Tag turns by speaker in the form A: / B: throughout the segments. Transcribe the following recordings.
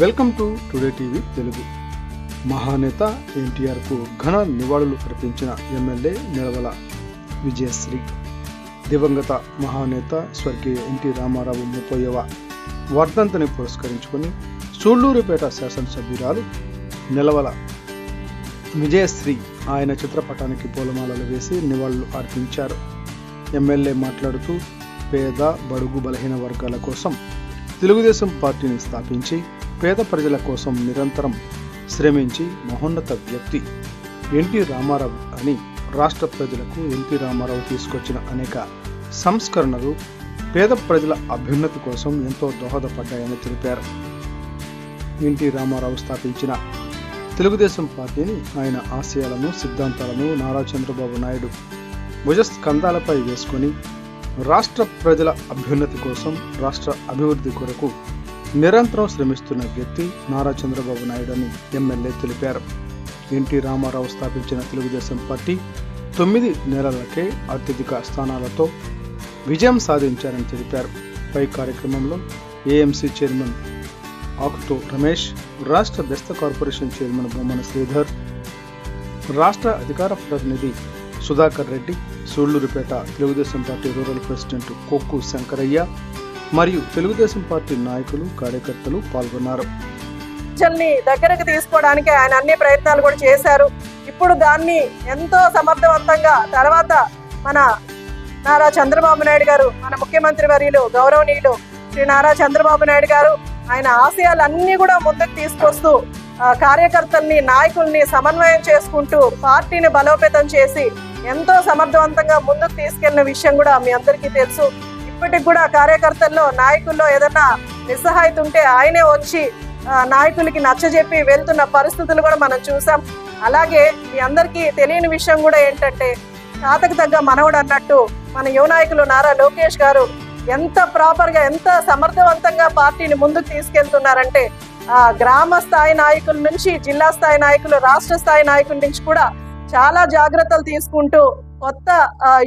A: Welcome to today TV Telugu. మహానేత ఎన్టీఆర్కు ఘన నివాళులు అర్పించిన ఎమ్మెల్యే నిలవల విజయశ్రీ. దివంగత మహానేత స్వర్గీయ ఎన్టీ రామారావు 30వ వర్ధంతిని పురస్కరించుకొని సూళ్లూరుపేట శాసనసభ్యురాలు నిలవల విజయశ్రీ ఆయన చిత్రపటానికి పూలమాలలు వేసి నివాళులు అర్పించారు. ఎమ్మెల్యే మాట్లాడుతూ పేద బడుగు బలహీన వర్గాల కోసం తెలుగుదేశం పార్టీని స్థాపించి పేద ప్రజల కోసం నిరంతరం శ్రమించి మహోన్నత వ్యక్తి ఎన్టీ రామారావు అని రాష్ట్ర ప్రజలకు ఎన్టీ రామారావు తీసుకొచ్చిన అనేక సంస్కరణలు పేద ప్రజల అభ్యున్నతి కోసం ఎంతో దోహదపడ్డాయని తెలిపారు. ఎన్టీ రామారావు స్థాపించిన తెలుగుదేశం పార్టీని ఆయన ఆశయాలను సిద్ధాంతాలను నారా చంద్రబాబు నాయుడు భుజస్కంధాలపై వేసుకొని రాష్ట్ర ప్రజల అభ్యున్నతి కోసం రాష్ట్ర అభివృద్ధి కొరకు నిరంతరం శ్రమిస్తున్న వ్యక్తి నారా చంద్రబాబు నాయుడు అని ఎమ్మెల్యే తెలిపారు. ఎన్టీ రామారావు స్థాపించిన తెలుగుదేశం పార్టీ 9 నెలలకే అత్యధిక స్థానాలతో విజయం సాధించారని తెలిపారు. పై కార్యక్రమంలో ఏఎంసీ చైర్మన్ ఆకుతో రమేష్, రాష్ట్ర బెస్త కార్పొరేషన్ చైర్మన్ బొమ్మన శ్రీధర్, రాష్ట్ర అధికార ప్రతినిధి Sudhakar Reddy, Sullurpeta Telugu Desam party rural president Kokku Shankaraiah మరియు తెలుగుదేశం పార్టీ నాయకులు కార్యకర్తలు పాల్గొన్నారు.
B: దగ్గరకు తీసుకోవడానికి ఆయన అన్ని ప్రయత్నాలు కూడా చేశారు. ఇప్పుడు దాన్ని ఎంతో సమర్థవంతంగా తర్వాత మన నారా చంద్రబాబు నాయుడు గారు, మన ముఖ్యమంత్రి వర్యులు గౌరవనీయులు శ్రీ నారా చంద్రబాబు నాయుడు గారు ఆయన ఆశయాలన్నీ కూడా ముందుకు తీసుకొస్తూ కార్యకర్తల్ని నాయకుల్ని సమన్వయం చేసుకుంటూ పార్టీని బలోపేతం చేసి ఎంతో సమర్థవంతంగా ముందుకు తీసుకెళ్లిన విషయం కూడా మీ అందరికీ తెలుసు. ఇప్పటికి కూడా కార్యకర్తల్లో నాయకుల్లో ఏదైనా నిస్సహాయత ఉంటే ఆయనే వచ్చి నాయకులకి నచ్చజెప్పి వెళ్తున్న పరిస్థితులు కూడా మనం చూసాం. అలాగే మీ అందరికీ తెలియని విషయం కూడా ఏంటంటే తాతకు తగ్గ మనవడు అన్నట్టు మన యువ నాయకులు నారా లోకేష్ గారు ఎంత ప్రాపర్గా ఎంత సమర్థవంతంగా పార్టీని ముందుకు తీసుకెళ్తున్నారంటే గ్రామ స్థాయి నాయకుల నుంచి జిల్లా స్థాయి నాయకులు, రాష్ట్ర స్థాయి నాయకుల నుంచి కూడా చాలా జాగ్రత్తలు తీసుకుంటూ కొత్త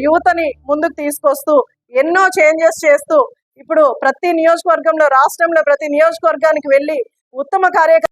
B: యువతని ముందుకు తీసుకొస్తూ ఎన్నో చేంజెస్ చేస్తూ ఇప్పుడు ప్రతి నియోజకవర్గంలో రాష్ట్రంలో ప్రతి నియోజకవర్గానికి వెళ్ళి ఉత్తమ